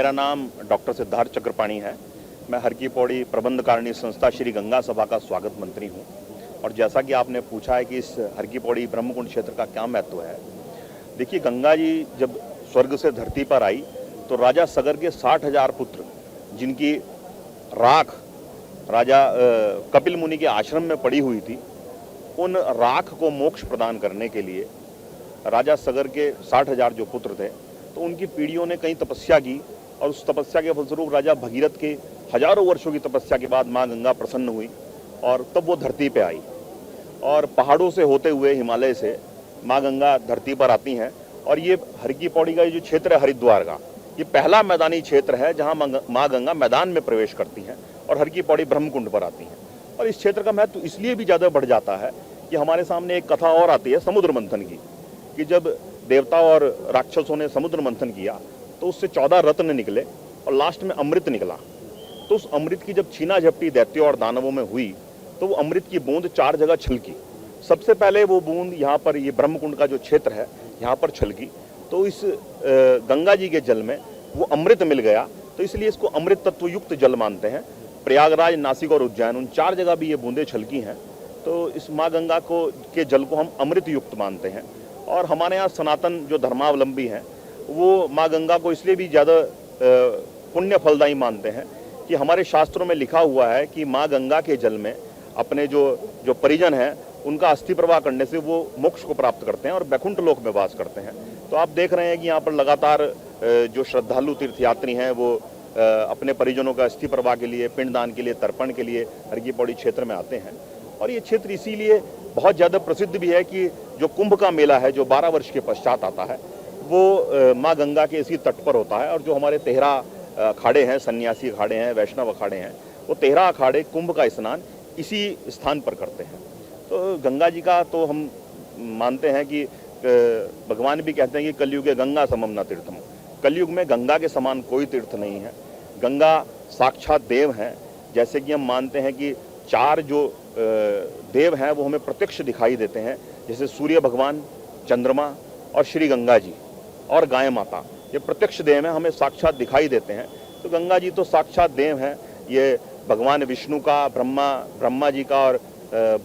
मेरा नाम डॉक्टर सिद्धार्थ चक्रपाणी है। मैं हर की पौड़ी प्रबंध कारिणी संस्था श्री गंगा सभा का स्वागत मंत्री हूं। और जैसा कि आपने पूछा है कि इस हर की पौड़ी ब्रह्मकुंड क्षेत्र का क्या महत्व है, देखिए गंगा जी जब स्वर्ग से धरती पर आई तो राजा सगर के 60,000 पुत्र जिनकी राख राजा कपिल मुनि के आश्रम में पड़ी हुई थी, उन राख को मोक्ष प्रदान करने के लिए राजा सगर के 60,000 जो पुत्र थे, तो उनकी पीढ़ियों ने कई तपस्या की और उस तपस्या के फलस्वरूप राजा भगीरथ के हजारों वर्षों की तपस्या के बाद माँ गंगा प्रसन्न हुई और तब वो धरती पे आई। और पहाड़ों से होते हुए हिमालय से माँ गंगा धरती पर आती हैं। और ये हर की पौड़ी का जो क्षेत्र है हरिद्वार का, ये पहला मैदानी क्षेत्र है जहाँ माँ गंगा मैदान में प्रवेश करती हैं और हर की पौड़ी ब्रह्मकुंड पर आती हैं। और इस क्षेत्र का महत्व इसलिए भी ज़्यादा बढ़ जाता है कि हमारे सामने एक कथा और आती है समुद्र मंथन की, कि जब देवता और राक्षसों ने समुद्र मंथन किया तो उससे 14 रत्न निकले और लास्ट में अमृत निकला। तो उस अमृत की जब छीना झपटी दैत्यों और दानवों में हुई तो वो अमृत की बूंद 4 जगह छलकी। सबसे पहले वो बूंद यहाँ पर, ये ब्रह्मकुंड का जो क्षेत्र है यहाँ पर छलकी, तो इस गंगा जी के जल में वो अमृत मिल गया। तो इसलिए इसको अमृत तत्व युक्त जल मानते हैं। प्रयागराज, नासिक और उज्जैन, उन 4 जगह भी ये बूंदें छलकी हैं। तो इस माँ गंगा के जल को हम अमृत युक्त मानते हैं। और हमारे यहाँ सनातन जो धर्मावलंबी हैं वो माँ गंगा को इसलिए भी ज़्यादा पुण्य फलदायी मानते हैं कि हमारे शास्त्रों में लिखा हुआ है कि माँ गंगा के जल में अपने जो परिजन हैं उनका अस्थि प्रवाह करने से वो मोक्ष को प्राप्त करते हैं और वैकुंठ लोक में वास करते हैं। तो आप देख रहे हैं कि यहाँ पर लगातार जो श्रद्धालु तीर्थयात्री हैं वो अपने परिजनों का अस्थि प्रवाह के लिए, पिंडदान के लिए, तर्पण के लिए हर की पौड़ी क्षेत्र में आते हैं। और ये क्षेत्र इसीलिए बहुत ज़्यादा प्रसिद्ध भी है कि जो कुंभ का मेला है जो 12 वर्ष के पश्चात आता है वो माँ गंगा के इसी तट पर होता है। और जो हमारे 13 अखाड़े हैं, सन्यासी अखाड़े हैं, वैष्णव अखाड़े हैं, वो 13 अखाड़े कुंभ का स्नान इसी स्थान पर करते हैं। तो गंगा जी का तो हम मानते हैं कि भगवान भी कहते हैं कि कलयुगे गंगा समम न तीर्थम, कलयुग में गंगा के समान कोई तीर्थ नहीं है। गंगा साक्षात देव हैं। जैसे कि हम मानते हैं कि 4 जो देव हैं वो हमें प्रत्यक्ष दिखाई देते हैं, जैसे सूर्य भगवान, चंद्रमा और श्री गंगा जी और गाय माता, ये प्रत्यक्ष देव हैं, हमें साक्षात दिखाई देते हैं। तो गंगा जी तो साक्षात देव हैं। ये भगवान विष्णु का, ब्रह्मा जी का और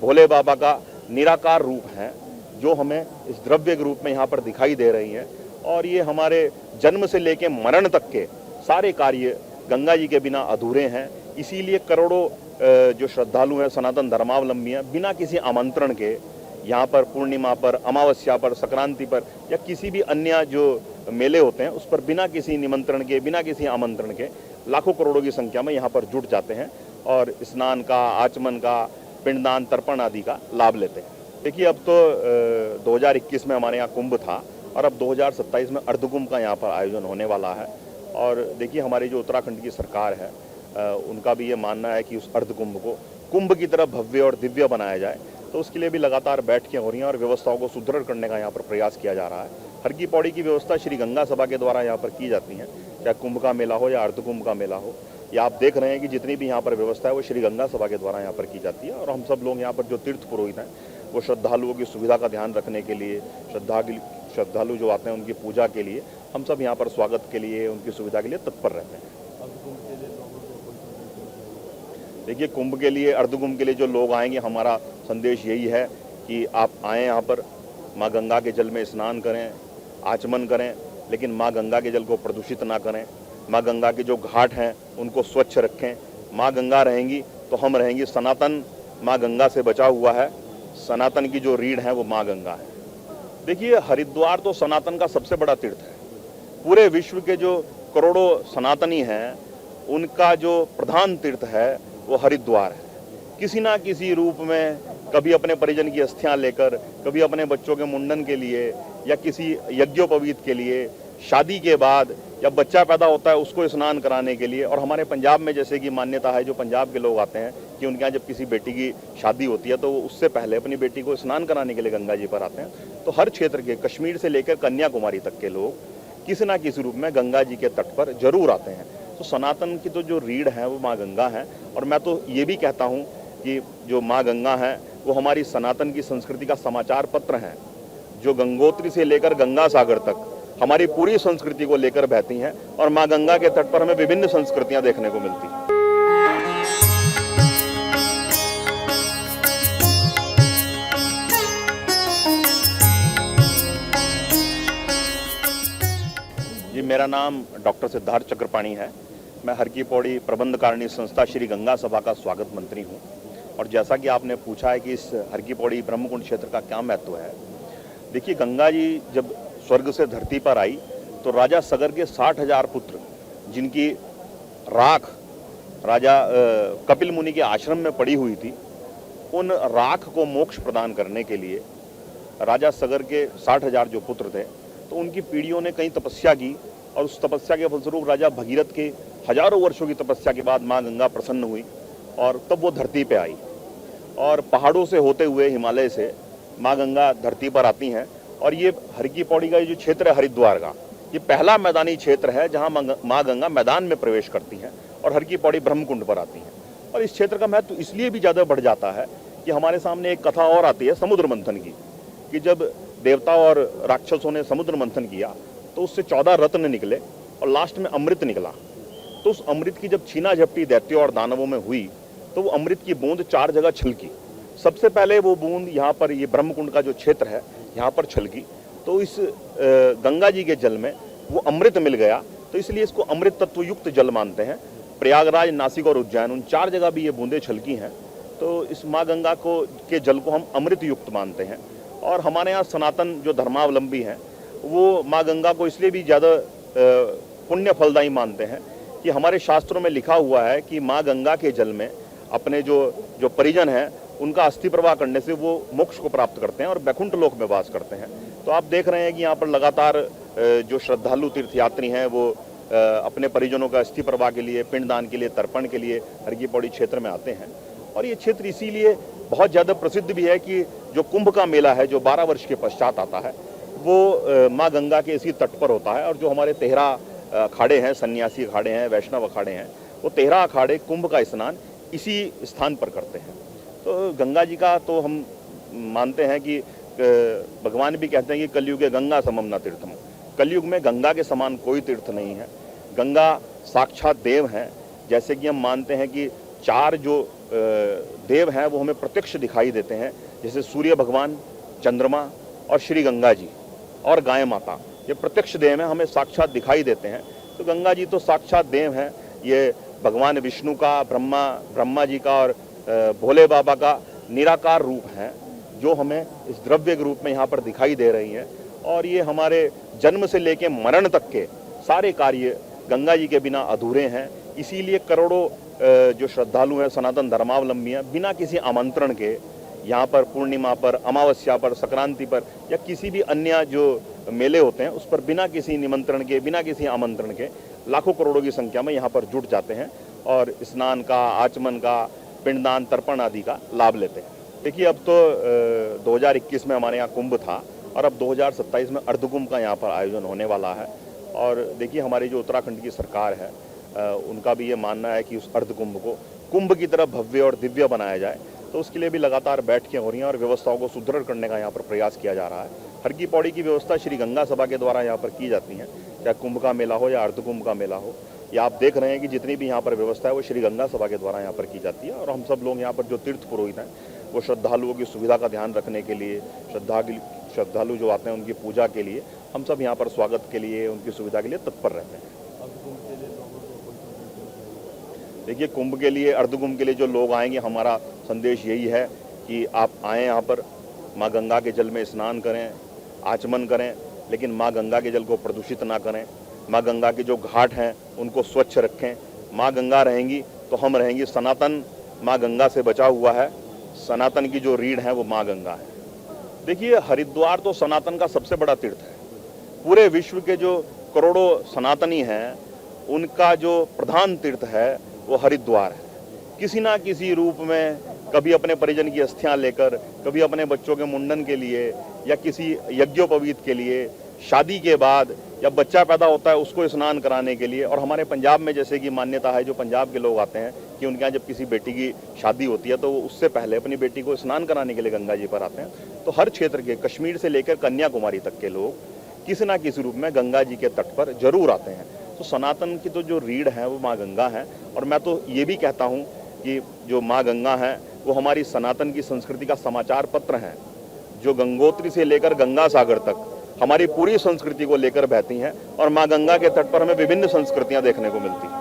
भोले बाबा का निराकार रूप हैं जो हमें इस द्रव्य के रूप में यहाँ पर दिखाई दे रही हैं। और ये हमारे जन्म से लेके मरण तक के सारे कार्य गंगा जी के बिना अधूरे हैं। इसीलिए करोड़ों जो श्रद्धालु हैं, सनातन धर्मावलंबी हैं, बिना किसी आमंत्रण के यहाँ पर पूर्णिमा पर, अमावस्या पर, संक्रांति पर या किसी भी अन्य जो मेले होते हैं उस पर बिना किसी निमंत्रण के, बिना किसी आमंत्रण के लाखों करोड़ों की संख्या में यहाँ पर जुट जाते हैं और स्नान का, आचमन का, पिंडदान, तर्पण आदि का लाभ लेते हैं। देखिए अब तो 2021 में हमारे यहाँ कुंभ था और अब 2027 में अर्धकुंभ का यहाँ पर आयोजन होने वाला है। और देखिए हमारी जो उत्तराखंड की सरकार है उनका भी ये मानना है कि उस अर्धकुंभ को कुंभ की तरह भव्य और दिव्य बनाया जाए। तो उसके लिए भी लगातार बैठकें हो रही हैं और व्यवस्थाओं को सुदृढ़ करने का यहाँ पर प्रयास किया जा रहा है। हर की पौड़ी की व्यवस्था श्री गंगा सभा के द्वारा यहाँ पर की जाती है, चाहे कुंभ का मेला हो या अर्धकुंभ का मेला हो। या आप देख रहे हैं कि जितनी भी यहाँ पर व्यवस्था है वो श्री गंगा सभा के द्वारा यहाँ पर की जाती है। और हम सब लोग यहाँ पर जो तीर्थ पुरोहित हैं वो श्रद्धालुओं की सुविधा का ध्यान रखने के लिए, श्रद्धालु जो आते हैं उनकी पूजा के लिए, हम सब यहाँ पर स्वागत के लिए, उनकी सुविधा के लिए तत्पर रहते हैं। देखिए कुंभ के लिए, अर्धकुंभ के लिए जो लोग आएंगे, हमारा संदेश यही है कि आप आएँ यहाँ पर, माँ गंगा के जल में स्नान करें, आचमन करें, लेकिन माँ गंगा के जल को प्रदूषित ना करें। माँ गंगा के जो घाट हैं उनको स्वच्छ रखें। माँ गंगा रहेंगी तो हम रहेंगी। सनातन माँ गंगा से बचा हुआ है। सनातन की जो रीढ़ है वो माँ गंगा है। देखिए हरिद्वार तो सनातन का सबसे बड़ा तीर्थ है। पूरे विश्व के जो करोड़ों सनातनी हैं उनका जो प्रधान तीर्थ है वो हरिद्वार है। किसी ना किसी रूप में, कभी अपने परिजन की अस्थियां लेकर, कभी अपने बच्चों के मुंडन के लिए या किसी यज्ञोपवीत के लिए, शादी के बाद जब बच्चा पैदा होता है उसको स्नान कराने के लिए। और हमारे पंजाब में जैसे कि मान्यता है, जो पंजाब के लोग आते हैं कि उनके यहाँ जब किसी बेटी की शादी होती है तो वो उससे पहले अपनी बेटी को स्नान कराने के लिए गंगा जी पर आते हैं। तो हर क्षेत्र के, कश्मीर से लेकर कन्याकुमारी तक के लोग किसी ना किसी रूप में गंगा जी के तट पर जरूर आते हैं। तो सनातन की तो जो रीढ़ है वो माँ गंगा है। और मैं तो ये भी कहता हूँ कि जो माँ गंगा है वो हमारी सनातन की संस्कृति का समाचार पत्र हैं, जो गंगोत्री से लेकर गंगा सागर तक हमारी पूरी संस्कृति को लेकर बहती हैं और माँ गंगा के तट पर हमें विभिन्न संस्कृतियां देखने को मिलती हैं। जी, मेरा नाम डॉक्टर सिद्धार्थ चक्रपाणी है। मैं हर की पौड़ी प्रबंध कारिणी संस्था श्री गंगा सभा का स्वागत मंत्री हूँ। और जैसा कि आपने पूछा है कि इस हर की पौड़ी ब्रह्मकुंड क्षेत्र का क्या महत्व है, देखिए, गंगा जी जब स्वर्ग से धरती पर आई तो राजा सगर के 60,000 पुत्र, जिनकी राख राजा कपिल मुनि के आश्रम में पड़ी हुई थी, उन राख को मोक्ष प्रदान करने के लिए राजा सगर के 60,000 जो पुत्र थे, तो उनकी पीढ़ियों ने कई तपस्या की और उस तपस्या के फलस्वरूप राजा भगीरथ के हजारों वर्षों की तपस्या के बाद माँ गंगा प्रसन्न हुई और तब वो धरती पे आई। और पहाड़ों से होते हुए हिमालय से माँ गंगा धरती पर आती हैं। और ये हर की पौड़ी का ये जो क्षेत्र है हरिद्वार का, ये पहला मैदानी क्षेत्र है जहाँ माँ गंगा मैदान में प्रवेश करती हैं और हर की पौड़ी ब्रह्मकुंड पर आती हैं। और इस क्षेत्र का महत्व इसलिए भी ज़्यादा बढ़ जाता है कि हमारे सामने एक कथा और आती है समुद्र मंथन की, कि जब देवता और राक्षसों ने समुद्र मंथन किया तो उससे 14 रत्न निकले और लास्ट में अमृत निकला। तो उस अमृत की जब छीना झपटी दैत्यों और दानवों में हुई तो वो अमृत की बूंद 4 जगह छलकी। सबसे पहले वो बूंद यहाँ पर, ये ब्रह्मकुंड का जो क्षेत्र है यहाँ पर छलकी, तो इस गंगा जी के जल में वो अमृत मिल गया। तो इसलिए इसको अमृत तत्व युक्त जल मानते हैं। प्रयागराज, नासिक और उज्जैन, उन 4 जगह भी ये बूंदें छलकी हैं। तो इस माँ गंगा के जल को हम अमृत युक्त मानते हैं। और हमारे यहाँ सनातन जो धर्मावलंबी हैं वो माँ गंगा को इसलिए भी ज़्यादा पुण्य फलदायी मानते हैं कि हमारे शास्त्रों में लिखा हुआ है कि माँ गंगा के जल में अपने जो परिजन हैं उनका अस्थि प्रवाह करने से वो मोक्ष को प्राप्त करते हैं और वैकुंठ लोक में वास करते हैं। तो आप देख रहे हैं कि यहाँ पर लगातार जो श्रद्धालु तीर्थयात्री हैं वो अपने परिजनों का अस्थि प्रवाह के लिए, पिंडदान के लिए, तर्पण के लिए हर की पौड़ी क्षेत्र में आते हैं। और ये क्षेत्र इसीलिए बहुत ज़्यादा प्रसिद्ध भी है कि जो कुंभ का मेला है जो 12 वर्ष के पश्चात आता है वो माँ गंगा के इसी तट पर होता है। और जो हमारे 13 अखाड़े हैं, सन्यासी अखाड़े हैं, वैष्णव अखाड़े हैं, वो 13 अखाड़े कुंभ का स्नान इसी स्थान पर करते हैं। तो गंगा जी का तो हम मानते हैं कि भगवान भी कहते हैं कि कलयुग गंगा समम न तीर्थम, कलयुग में गंगा के समान कोई तीर्थ नहीं है। गंगा साक्षात देव हैं। जैसे कि हम मानते हैं कि 4 जो देव हैं वो हमें प्रत्यक्ष दिखाई देते हैं, जैसे सूर्य भगवान, चंद्रमा और श्री गंगा जी और गाय माता, ये प्रत्यक्ष देव हैं, हमें साक्षात दिखाई देते हैं। तो गंगा जी तो साक्षात देव हैं। ये भगवान विष्णु का, ब्रह्मा जी का और भोले बाबा का निराकार रूप हैं जो हमें इस द्रव्य के रूप में यहाँ पर दिखाई दे रही हैं। और ये हमारे जन्म से लेके मरण तक के सारे कार्य गंगा जी के बिना अधूरे हैं। इसीलिए करोड़ों जो श्रद्धालु हैं, सनातन धर्मावलंबी हैं, बिना किसी आमंत्रण के यहाँ पर पूर्णिमा पर, अमावस्या पर, संक्रांति पर या किसी भी अन्य जो मेले होते हैं उस पर बिना किसी निमंत्रण के, बिना किसी आमंत्रण के लाखों करोड़ों की संख्या में यहाँ पर जुट जाते हैं और स्नान का, आचमन का, पिंडदान, तर्पण आदि का लाभ लेते हैं। देखिए, अब तो 2021 में हमारे यहाँ कुंभ था और अब 2027 में अर्धकुंभ का यहाँ पर आयोजन होने वाला है। और देखिए, हमारी जो उत्तराखंड की सरकार है उनका भी ये मानना है कि उस अर्धकुंभ को कुंभ की तरह भव्य और दिव्य बनाया जाए। तो उसके लिए भी लगातार बैठकें हो रही हैं और व्यवस्थाओं को सुदृढ़ करने का यहाँ पर प्रयास किया जा रहा है। हर की पौड़ी की व्यवस्था श्री गंगा सभा के द्वारा यहाँ पर की जाती है, चाहे कुंभ का मेला हो या अर्धकुंभ का मेला हो। या आप देख रहे हैं कि जितनी भी यहाँ पर व्यवस्था है वो श्री गंगा सभा के द्वारा यहाँ पर की जाती है। और हम सब लोग यहाँ पर जो तीर्थ पुरोहित हैं वो श्रद्धालुओं की सुविधा का ध्यान रखने के लिए, श्रद्धालु जो आते हैं उनकी पूजा के लिए, हम सब यहाँ पर स्वागत के लिए, उनकी सुविधा के लिए तत्पर रहते हैं। देखिए, कुंभ के लिए, अर्धकुंभ के लिए जो लोग आएंगे, हमारा संदेश यही है कि आप आएँ यहाँ पर, माँ गंगा के जल में स्नान करें, आचमन करें, लेकिन माँ गंगा के जल को प्रदूषित ना करें। माँ गंगा के जो घाट हैं उनको स्वच्छ रखें। माँ गंगा रहेंगी तो हम रहेंगी। सनातन माँ गंगा से बचा हुआ है। सनातन की जो रीढ़ है वो माँ गंगा है। देखिए, हरिद्वार तो सनातन का सबसे बड़ा तीर्थ है। पूरे विश्व के जो करोड़ों सनातनी हैं उनका जो प्रधान तीर्थ है वो हरिद्वार है। किसी ना किसी रूप में, कभी अपने परिजन की अस्थियां लेकर, कभी अपने बच्चों के मुंडन के लिए या किसी यज्ञोपवीत के लिए, शादी के बाद जब बच्चा पैदा होता है उसको स्नान कराने के लिए। और हमारे पंजाब में जैसे कि मान्यता है, जो पंजाब के लोग आते हैं कि उनके यहाँ जब किसी बेटी की शादी होती है तो वो उससे पहले अपनी बेटी को स्नान कराने के लिए गंगा जी पर आते हैं। तो हर क्षेत्र के, कश्मीर से लेकर कन्याकुमारी तक के लोग किसी ना किसी रूप में गंगा जी के तट पर जरूर आते हैं। तो सनातन की तो जो रीढ़ है वो माँ गंगा है, और मैं तो ये भी कहता हूँ कि जो माँ गंगा है वो हमारी सनातन की संस्कृति का समाचार पत्र हैं, जो गंगोत्री से लेकर गंगा सागर तक हमारी पूरी संस्कृति को लेकर बहती हैं, और माँ गंगा के तट पर हमें विभिन्न संस्कृतियाँ देखने को मिलती हैं।